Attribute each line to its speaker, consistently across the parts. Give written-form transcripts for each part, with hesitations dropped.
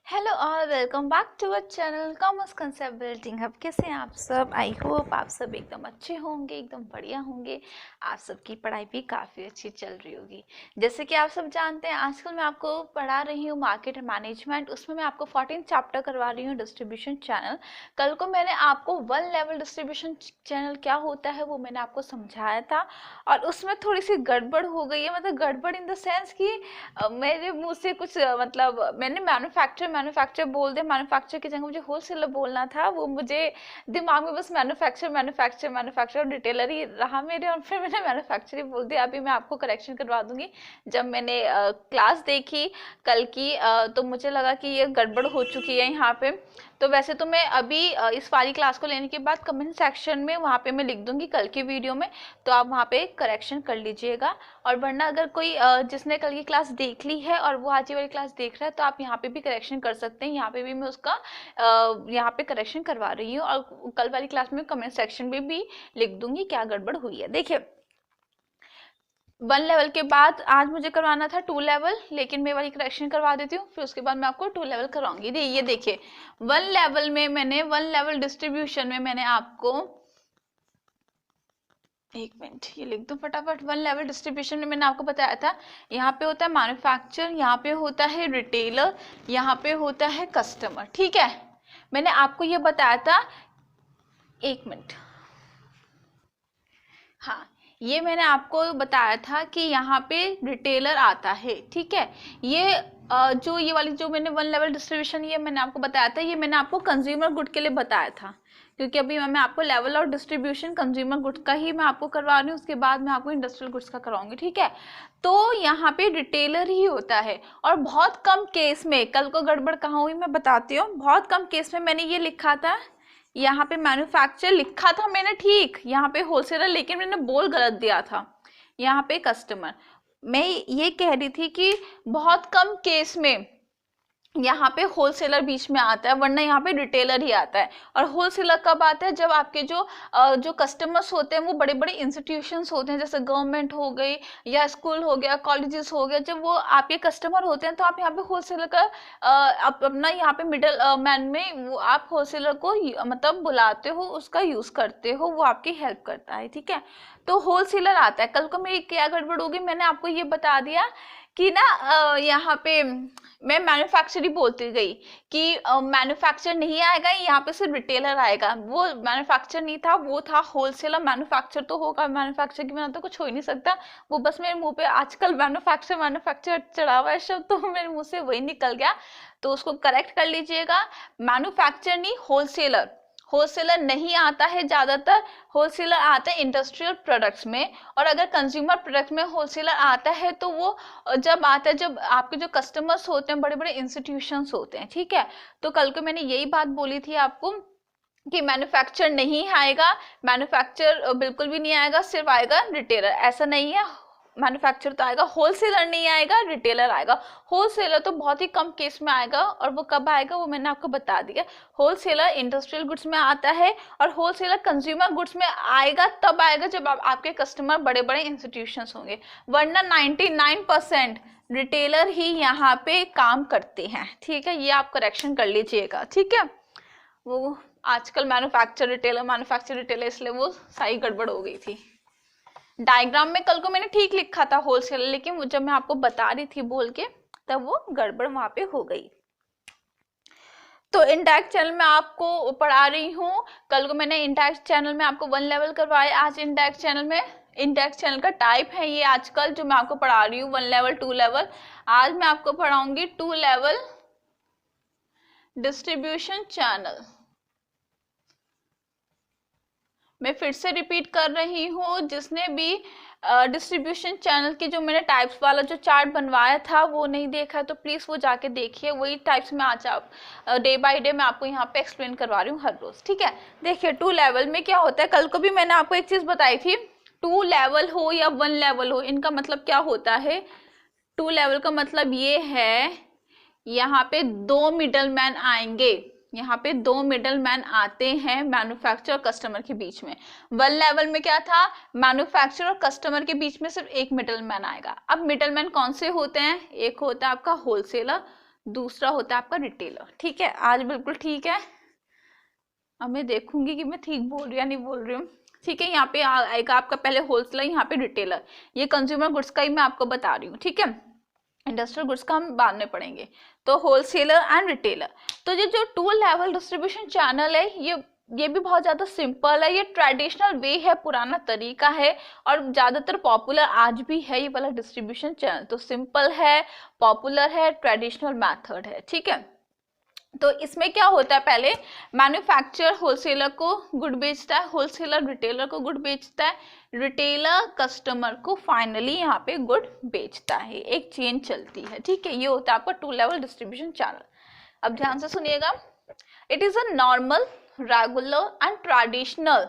Speaker 1: Hello all, welcome back to our channel commerce concept building hub. कैसे हैं आप सब? आई होप आप सब एकदम अच्छे होंगे, एकदम बढ़िया होंगे। आप सबकी पढ़ाई भी काफ़ी अच्छी चल रही होगी। जैसे कि आप सब जानते हैं, आजकल मैं आपको पढ़ा रही हूँ मार्केट मैनेजमेंट। उसमें मैं आपको 14 चैप्टर करवा रही हूँ डिस्ट्रीब्यूशन चैनल। कल को मैंने आपको वन लेवल डिस्ट्रीब्यूशन चैनल क्या होता है वो मैंने आपको समझाया था, और उसमें थोड़ी सी गड़बड़ हो गई है। मतलब गड़बड़ इन द सेंस कि मेरे मुंह से कुछ मतलब मैंने मैन्युफैक्चर बोल दिया। मैन्युफैक्चर की जगह मुझे होलसेलर बोलना था। वो मुझे दिमाग में बस मैन्युफैक्चर डिटेलर ही रहा मेरे, और फिर मैंने मैन्युफैक्चर ही बोल दिया। अभी मैं आपको करेक्शन करवा दूंगी। जब मैंने क्लास देखी कल की, तो मुझे लगा कि ये गड़बड़ हो चुकी है यहाँ पे। तो वैसे तो मैं अभी इस वाली क्लास को लेने के बाद कमेंट सेक्शन में वहाँ पे मैं लिख दूंगी कल की वीडियो में, तो आप वहाँ पे करेक्शन कर लीजिएगा। और वरना अगर कोई जिसने कल की क्लास देख ली है और वो आज ही वाली क्लास देख रहा है, तो आप यहाँ पे भी करेक्शन कर सकते हैं। यहाँ पे भी मैं उसका यहाँ पे करेक्शन करवा रही हूँ, और कल वाली क्लास में कमेंट सेक्शन में भी लिख दूंगी क्या गड़बड़ हुई है। देखिए, वन लेवल के बाद आज मुझे करवाना था टू लेवल, लेकिन मैं वाली करेक्शन करवा देती हूँ, फिर उसके बाद मैं आपको टू लेवल करवाऊंगी। ये देखिए, वन लेवल में मैंने वन लेवल डिस्ट्रीब्यूशन में मैंने आपको, एक मिनट ये लिख दूं फटाफट। वन लेवल डिस्ट्रीब्यूशन में मैंने आपको बताया था, यहाँ पे होता है मैन्युफैक्चर, यहाँ पे होता है रिटेलर, यहाँ पे होता है कस्टमर। ठीक है, मैंने आपको ये बताया था। एक मिनट, हाँ, ये मैंने आपको बताया था कि यहाँ पे रिटेलर आता है। ठीक है, ये जो ये वाली जो मैंने वन लेवल डिस्ट्रीब्यूशन ये मैंने आपको बताया था, ये मैंने आपको कंज्यूमर गुड के लिए बताया था, क्योंकि अभी मैं आपको लेवल और डिस्ट्रीब्यूशन कंज्यूमर गुड्स का ही मैं आपको करवा रही हूँ, उसके बाद मैं आपको इंडस्ट्रियल गुड्स का करवाऊंगी। ठीक है, तो यहाँ पे रिटेलर ही होता है, और बहुत कम केस में, कल को गड़बड़ कहाँ हुई मैं बताती हूँ। बहुत कम केस में मैंने ये लिखा था, यहाँ पे मैन्युफैक्चर लिखा था मैंने, ठीक, यहाँ पे होलसेलर, लेकिन मैंने बोल गलत दिया था। यहाँ पे कस्टमर, मैं ये कह रही थी कि बहुत कम केस में यहाँ पे होलसेलर बीच में आता है, वरना यहाँ पे रिटेलर ही आता है। और होलसेलर कब आता है? जब आपके जो कस्टमर्स होते हैं वो बड़े बड़े इंस्टीट्यूशंस होते हैं, जैसे गवर्नमेंट हो गई या स्कूल हो गया, कॉलेजेस हो गया। जब वो आपके कस्टमर होते हैं, तो आप यहाँ पे होलसेलर का अपना यहाँ पे मिडल मैन में वो आप होलसेलर को मतलब बुलाते हो, उसका यूज करते हो, वो आपकी हेल्प करता है। ठीक है, तो होलसेलर आता है। कल को मेरी क्या गड़बड़ होगी, मैंने आपको ये बता दिया कि ना यहाँ पे मैं मैन्युफैक्चर ही बोलती गई कि मैन्युफैक्चर नहीं आएगा, यहाँ पे सिर्फ रिटेलर आएगा। वो मैन्युफैक्चर नहीं था, वो था होलसेलर। मैन्युफैक्चर तो होगा, मैन्युफैक्चर के बिना तो कुछ हो ही नहीं सकता। वो बस मेरे मुंह पे आजकल मैन्युफैक्चर चढ़ा हुआ है शब्द, तो मेरे मुंह से वही निकल गया, तो उसको करेक्ट कर लीजिएगा। मैन्युफैक्चर नहीं, होलसेलर। होलसेलर नहीं आता है ज्यादातर, होलसेलर आता है इंडस्ट्रियल प्रोडक्ट्स में। और अगर कंज्यूमर प्रोडक्ट में होलसेलर आता है, तो वो जब आता है जब आपके जो कस्टमर्स होते हैं बड़े बड़े इंस्टीट्यूशंस होते हैं। ठीक है, तो कल को मैंने यही बात बोली थी आपको कि मैन्युफैक्चर नहीं आएगा, मैन्युफैक्चर बिल्कुल भी नहीं आएगा, सिर्फ आएगा रिटेलर। ऐसा नहीं है, मैन्युफैक्चर तो आएगा, होलसेलर नहीं आएगा, रिटेलर आएगा। होलसेलर तो बहुत ही कम केस में आएगा, और वो कब आएगा वो मैंने आपको बता दिया। होलसेलर इंडस्ट्रियल गुड्स में आता है, और होलसेलर कंज्यूमर गुड्स में आएगा तब आएगा जब आपके कस्टमर बड़े बड़े इंस्टीट्यूशंस होंगे, वरना 99% रिटेलर ही यहाँ पे काम करते हैं। ठीक है, ये आप करेक्शन कर लीजिएगा। ठीक है, वो आजकल मैन्युफैक्चर रिटेलर इसलिए वो सारी गड़बड़ हो गई थी। डायग्राम में कल को मैंने ठीक लिखा था होलसेलर, लेकिन वो जब मैं आपको बता रही थी बोल के, तब वो गड़बड़ वहां पे हो गई। तो इंटैक्ट चैनल में आपको पढ़ा रही हूँ। कल को मैंने इंटैक्ट चैनल में आपको वन लेवल करवाया। आज इंटैक्ट चैनल का टाइप है ये आजकल जो मैं आपको पढ़ा रही हूँ, वन लेवल टू लेवल। आज मैं आपको पढ़ाऊंगी टू लेवल डिस्ट्रीब्यूशन चैनल। मैं फिर से रिपीट कर रही हूँ, जिसने भी डिस्ट्रीब्यूशन चैनल की जो मैंने टाइप्स वाला जो चार्ट बनवाया था वो नहीं देखा है, तो प्लीज वो जाके देखिए। वही टाइप्स में आज आप डे बाय डे मैं आपको यहाँ पे एक्सप्लेन करवा रही हूँ हर रोज। ठीक है, देखिए टू लेवल में क्या होता है। कल को भी मैंने आपको एक चीज बताई थी, टू लेवल हो या वन लेवल हो, इनका मतलब क्या होता है। टू लेवल का मतलब ये है, यहाँ पे दो मिडल मैन आएंगे, यहाँ पे दो मिडल मैन आते हैं मैन्युफैक्चरर और कस्टमर के बीच में। वन लेवल में क्या था, मैन्युफैक्चरर और कस्टमर के बीच में सिर्फ एक मिडल मैन आएगा। अब मिडल मैन कौन से होते हैं? एक होता है आपका होलसेलर, दूसरा होता है आपका रिटेलर। ठीक है, आज बिल्कुल ठीक है। अब मैं देखूंगी कि मैं ठीक बोल रही या नहीं बोल रही हूँ। ठीक है, यहाँ पे आएगा आपका पहले होलसेलर, यहाँ पे रिटेलर। ये कंज्यूमर गुड्स का ही मैं आपको बता रही हूँ। ठीक है, इंडस्ट्रियल गुड्स का हम बाद में पढ़ेंगे। तो होलसेलर एंड रिटेलर। तो ये जो टू लेवल डिस्ट्रीब्यूशन चैनल है, ये भी बहुत ज्यादा सिंपल है। ये ट्रेडिशनल वे है, पुराना तरीका है और ज्यादातर पॉपुलर आज भी है ये वाला डिस्ट्रीब्यूशन चैनल। तो सिंपल है, पॉपुलर है, ट्रेडिशनल मेथड है। ठीक है, तो इसमें क्या होता है, पहले मैन्युफैक्चरर होलसेलर को गुड बेचता है, होलसेलर रिटेलर को गुड बेचता है, रिटेलर कस्टमर को फाइनली यहाँ पे गुड बेचता है। एक चेन चलती है। ठीक है, ये होता है आपका टू लेवल डिस्ट्रीब्यूशन चैनल। अब ध्यान से सुनिएगा। It is a normal, regular and traditional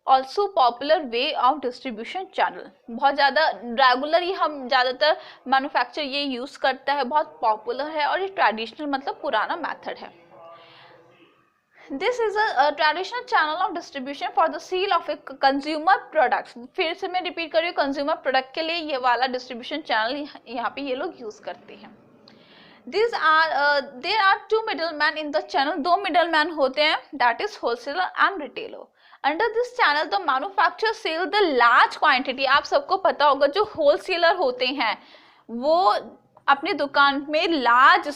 Speaker 1: also popular way of distribution channel. बहुत ज़्यादा रेगुलर ही हम ज़्यादातर मैन्युफैक्चर ये यूज़ करता है, बहुत पॉपुलर है, और ये ट्रेडिशनल मतलब पुराना मेथड है। This is a traditional channel of distribution for the sale of a consumer products. फिर से मैं रिपीट कर रही हूँ, कंज्यूमर प्रोडक्ट के लिए ये वाला डिस्ट्रीब्यूशन चैनल यहाँ पे ये लोग यूज़ करते हैं। There are two middlemen in the channel। दो middlemen होते हैं, that is wholesaler and retailer। Under this channel the manufacturer sell the large quantity। आप सबको पता होगा जो wholesaler होते हैं वो अपनी दुकान में लार्ज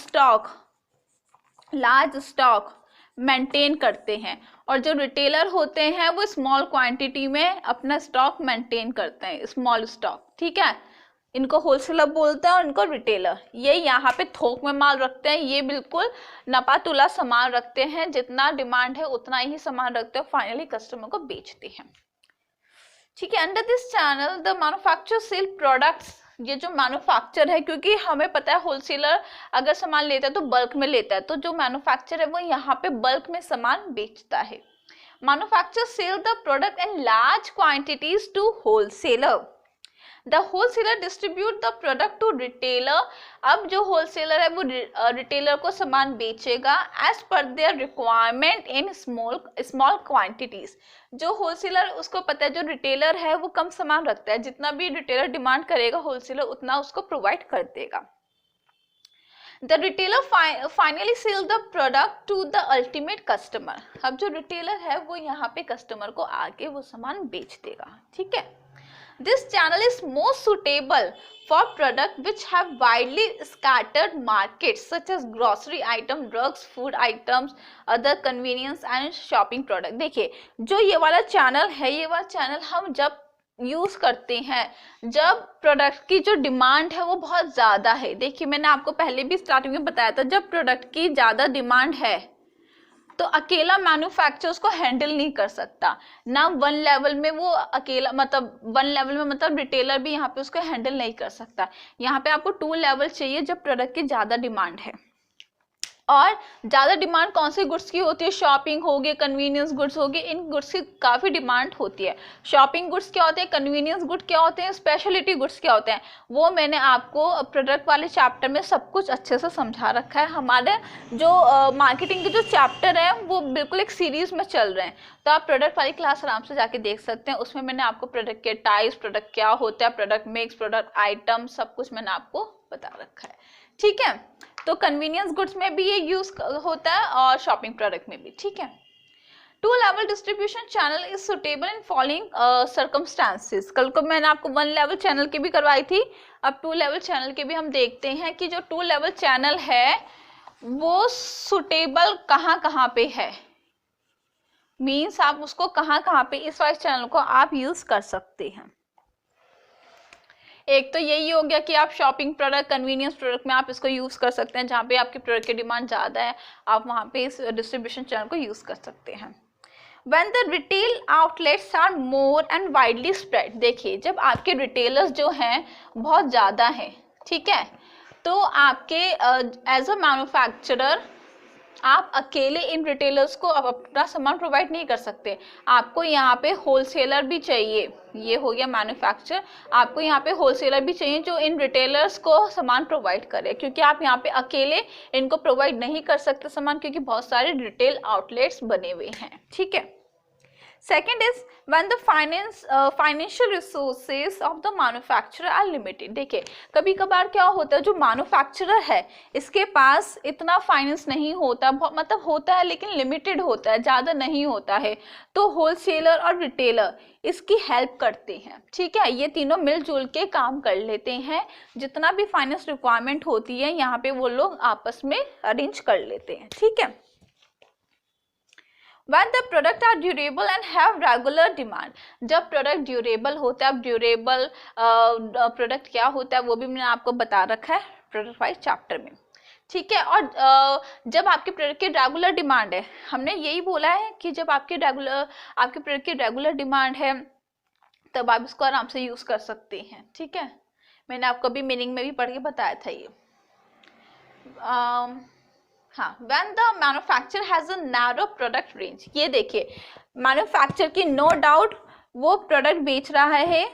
Speaker 1: स्टॉक मेंटेन करते हैं, और जो रिटेलर होते हैं वो स्मॉल क्वांटिटी में अपना स्टॉक मेंटेन करते हैं, स्मॉल स्टॉक। ठीक है, इनको होलसेलर बोलते हैं और इनको रिटेलर। ये यहाँ पे थोक में माल रखते हैं, ये बिल्कुल नपा तुला सामान रखते हैं, जितना डिमांड है उतना ही सामान रखते हैं, फाइनली कस्टमर को बेचते हैं। ठीक है, under this channel the manufacturer cell products. ये जो मैन्युफैक्चर है, क्योंकि हमें पता है होलसेलर अगर सामान लेता है तो बल्क में लेता है, तो जो मैन्युफैक्चर है वो यहाँ पे बल्क में सामान बेचता है। Manufacturer sale the product in large quantities to wholesaler. The wholesaler distribute the product to retailer. अब जो होलसेलर है वो रिटेलर को सामान बेचेगा as per their requirement in small quantities. जो होलसेलर उसको पता है जो रिटेलर है वो कम सामान रखता है, जितना भी रिटेलर डिमांड करेगा होलसेलर उतना उसको प्रोवाइड कर देगा। The retailer finally sell the product to the ultimate customer। अब जो रिटेलर है वो यहाँ पे कस्टमर को आगे वो सामान बेच देगा। ठीक है, This channel is most suitable for products which have widely scattered markets such as grocery items, drugs, food items, other convenience and shopping product। देखिए, जो ये वाला चैनल है, ये वाला चैनल हम जब यूज करते हैं जब प्रोडक्ट की जो डिमांड है वो बहुत ज़्यादा है। देखिए, मैंने आपको पहले भी स्टार्टिंग में बताया था, जब प्रोडक्ट की ज़्यादा डिमांड है तो अकेला मैन्युफैक्चर उसको हैंडल नहीं कर सकता ना, वन लेवल में वो अकेला, मतलब वन लेवल में मतलब रिटेलर भी यहाँ पे उसको हैंडल नहीं कर सकता। यहाँ पे आपको टू लेवल चाहिए जब प्रोडक्ट की ज़्यादा डिमांड है। और ज़्यादा डिमांड कौन सी गुड्स की होती है? शॉपिंग हो गए, कन्वीनियंस गुड्स हो गए, इन गुड्स की काफ़ी डिमांड होती है। शॉपिंग गुड्स क्या होते हैं, कन्वीनियंस गुड क्या होते हैं, स्पेशलिटी गुड्स क्या होते हैं, वो मैंने आपको प्रोडक्ट वाले चैप्टर में सब कुछ अच्छे से समझा रखा है। हमारे जो मार्केटिंग के जो चैप्टर है वो बिल्कुल एक सीरीज में चल रहे हैं, तो आप प्रोडक्ट वाली क्लास आराम से जाके देख सकते हैं। उसमें मैंने आपको प्रोडक्ट के टाइप्स, प्रोडक्ट क्या होता है, प्रोडक्ट मिक्स, प्रोडक्ट आइटम, सब कुछ मैंने आपको बता रखा है। ठीक है, तो कन्वीनियंस गुड्स में भी ये यूज होता है और शॉपिंग प्रोडक्ट में भी। ठीक है, two level distribution channel is suitable in following circumstances. कल को मैंने आपको वन लेवल चैनल की भी करवाई थी, अब टू लेवल चैनल के भी हम देखते हैं कि जो टू लेवल चैनल है वो सुटेबल कहाँ पे है, मीन्स आप उसको कहाँ पे इस वाले चैनल को आप यूज कर सकते हैं। एक तो यही हो गया कि आप शॉपिंग प्रोडक्ट, कन्वीनियंस प्रोडक्ट में आप इसको यूज कर सकते हैं, जहाँ पे आपके प्रोडक्ट की डिमांड ज़्यादा है आप वहाँ पे इस डिस्ट्रीब्यूशन चैनल को यूज कर सकते हैं। When the retail outlets are more and widely spread। देखिए, जब आपके रिटेलर्स जो हैं बहुत ज़्यादा हैं, ठीक है, तो आपके एज अ मैन्युफैक्चरर आप अकेले इन रिटेलर्स को अपना सामान प्रोवाइड नहीं कर सकते, आपको यहाँ पे होलसेलर भी चाहिए। ये हो गया मैन्युफैक्चर, आपको यहाँ पे होलसेलर भी चाहिए जो इन रिटेलर्स को सामान प्रोवाइड करे, क्योंकि आप यहाँ पे अकेले इनको प्रोवाइड नहीं कर सकते सामान, क्योंकि बहुत सारे रिटेल आउटलेट्स बने हुए हैं। ठीक है, second is when the financial resources of the manufacturer are limited. देखिए कभी कभार क्या होता है, जो मैन्युफैक्चरर है इसके पास इतना फाइनेंस नहीं होता, मतलब होता है लेकिन लिमिटेड होता है, ज़्यादा नहीं होता है, तो होलसेलर और रिटेलर इसकी हेल्प करते हैं। ठीक है, ये तीनों मिलजुल के काम कर लेते हैं, जितना भी फाइनेंस रिक्वायरमेंट होती है यहाँ पे वो लोग आपस में अरेंज कर लेते हैं। ठीक है, When the product are durable and have regular demand, जब प्रोडक्ट ड्यूरेबल होता है, अब ड्यूरेबल प्रोडक्ट क्या होता है वो भी मैंने आपको बता रखा है प्रोडक्ट वाइज चैप्टर में। ठीक है, और जब आपके प्रोडक्ट की रेगुलर डिमांड है, हमने यही बोला है कि जब आपके प्रोडक्ट की रेगुलर डिमांड है तब आप इसको आराम से यूज कर सकते हैं। ठीक है, मैंने आपको अभी मीनिंग में भी पढ़ के बताया था ये। हाँ, when the manufacturer has a narrow product range, ये देखिए मैन्युफैक्चर की नो डाउट वो प्रोडक्ट बेच रहा है,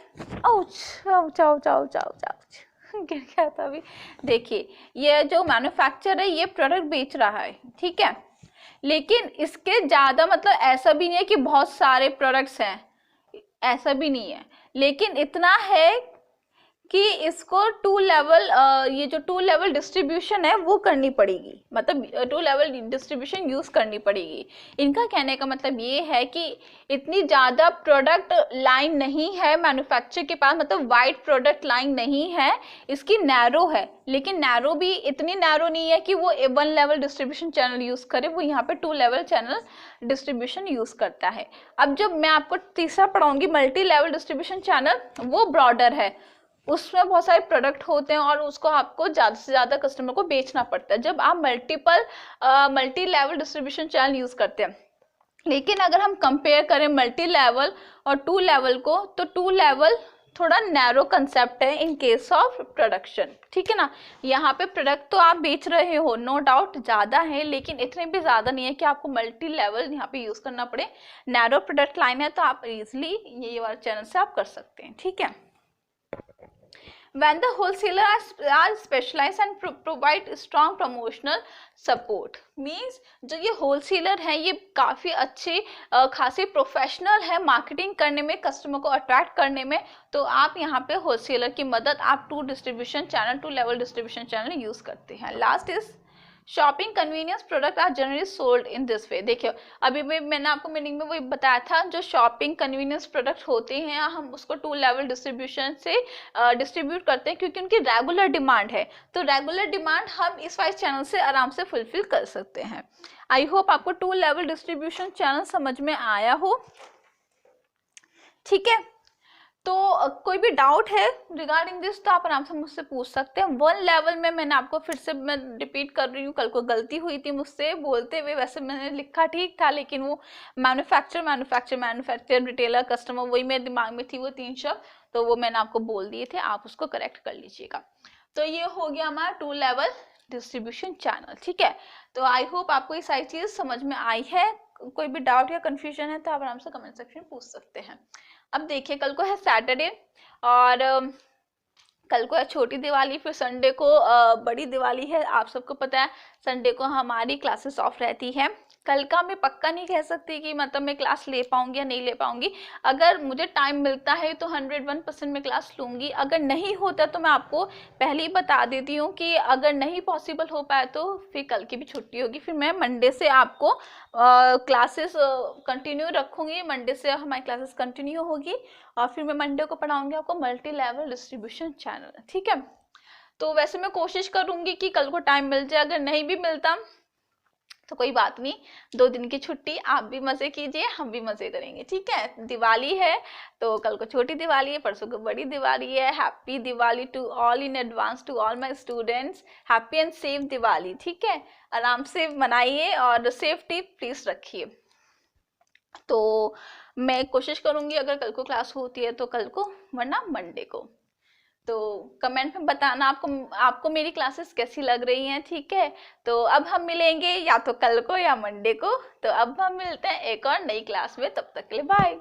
Speaker 1: गिर गया था अभी। देखिए ये जो मैन्युफैक्चर है ये प्रोडक्ट बेच रहा है, ठीक है, लेकिन इसके ज़्यादा मतलब ऐसा भी नहीं है कि बहुत सारे प्रोडक्ट्स हैं, ऐसा भी नहीं है, लेकिन इतना है कि इसको ये जो टू लेवल डिस्ट्रीब्यूशन है वो करनी पड़ेगी, मतलब टू लेवल डिस्ट्रीब्यूशन यूज करनी पड़ेगी। इनका कहने का मतलब ये है कि इतनी ज़्यादा प्रोडक्ट लाइन नहीं है मैन्युफैक्चर के पास, मतलब वाइड प्रोडक्ट लाइन नहीं है, इसकी नैरो है, लेकिन नैरो भी इतनी नैरो नहीं है कि वो one level distribution channel use करे, वो यहाँ पे two level channel distribution use करता है। अब जब मैं आपको तीसरा पढ़ाऊंगी मल्टी लेवल डिस्ट्रीब्यूशन चैनल, वो ब्रॉडर है, उसमें बहुत सारे प्रोडक्ट होते हैं और उसको आपको ज़्यादा से ज़्यादा कस्टमर को बेचना पड़ता है जब आप multi level distribution channel use करते हैं। लेकिन अगर हम कंपेयर करें मल्टी लेवल और टू लेवल को, तो टू लेवल थोड़ा नैरो कंसेप्ट है इन केस ऑफ प्रोडक्शन। ठीक है ना, यहाँ पे प्रोडक्ट तो आप बेच रहे हो, नो डाउट ज़्यादा है, लेकिन इतने भी ज़्यादा नहीं है कि आपको मल्टी लेवल यहाँ पे यूज़ करना पड़े। नैरो प्रोडक्ट लाइन है तो आप इजिली ये वाला चैनल से आप कर सकते हैं। ठीक है, when the wholesaler are specialized and provide strong promotional support, means जो ये wholesaler हैं ये काफ़ी अच्छे खासे प्रोफेशनल है मार्केटिंग करने में, कस्टमर को अट्रैक्ट करने में, तो आप यहाँ पे होलसेलर की मदद आप two level distribution channel use करते हैं। Last is shopping convenience product are generally sold in this way. देखिए अभी भी मैंने आपको मीनिंग में वही बताया था, जो शॉपिंग कन्वीनियंस प्रोडक्ट होते हैं हम उसको टू लेवल डिस्ट्रीब्यूशन से डिस्ट्रीब्यूट करते हैं क्योंकि उनकी रेगुलर डिमांड है, तो रेगुलर डिमांड हम इस वाइज चैनल से आराम से फुलफिल कर सकते हैं। आई होप आपको टू लेवल डिस्ट्रीब्यूशन चैनल समझ में आया हो। ठीक है, तो कोई भी डाउट है रिगार्डिंग दिस तो आप आराम से मुझसे पूछ सकते हैं। वन लेवल में मैंने आपको फिर से मैं रिपीट कर रही हूँ, कल को गलती हुई थी मुझसे बोलते हुए, वैसे मैंने लिखा ठीक था लेकिन वो मैन्युफैक्चर रिटेलर कस्टमर वही मेरे दिमाग में थी वो 3 शब्द, तो वो मैंने आपको बोल दिए थे, आप उसको करेक्ट कर लीजिएगा। तो ये हो गया हमारा टू लेवल डिस्ट्रीब्यूशन चैनल। ठीक है, तो आई होप आपको ये सारी चीज़ समझ में आई है। कोई भी डाउट या कंफ्यूजन है तो आप आराम से कमेंट सेक्शन में पूछ सकते हैं। अब देखिए कल को है सैटरडे और कल को है छोटी दिवाली, फिर संडे को बड़ी दिवाली है। आप सबको पता है संडे को हमारी क्लासेस ऑफ रहती है। कल का मैं पक्का नहीं कह सकती कि मतलब मैं क्लास ले पाऊंगी या नहीं ले पाऊंगी। अगर मुझे टाइम मिलता है तो 101% मैं क्लास लूँगी, अगर नहीं होता तो मैं आपको पहले ही बता देती हूँ कि अगर नहीं पॉसिबल हो पाए तो फिर कल की भी छुट्टी होगी, फिर मैं मंडे से आपको क्लासेस कंटिन्यू रखूँगी। मंडे से हमारी क्लासेस कंटिन्यू होगी और फिर मैं मंडे को पढ़ाऊँगी आपको मल्टी लेवल डिस्ट्रीब्यूशन चैनल। ठीक है, तो वैसे मैं कोशिश करूँगी कि कल को टाइम मिल जाए, अगर नहीं भी मिलता तो कोई बात नहीं, 2 दिन की छुट्टी, आप भी मज़े कीजिए हम भी मज़े करेंगे। ठीक है, दिवाली है तो कल को छोटी दिवाली है, परसों को बड़ी दिवाली है। Happy Diwali to all in advance, to all my students, happy and safe Diwali. ठीक है, आराम से मनाइए और सेफ्टी प्लीज़ रखिए। तो मैं कोशिश करूँगी अगर कल को क्लास होती है तो कल को, वरना मंडे को। तो कमेंट में बताना आपको मेरी क्लासेस कैसी लग रही हैं। ठीक है, तो अब हम मिलेंगे या तो कल को या मंडे को। तो अब हम मिलते हैं एक और नई क्लास में, तब तक के लिए बाय।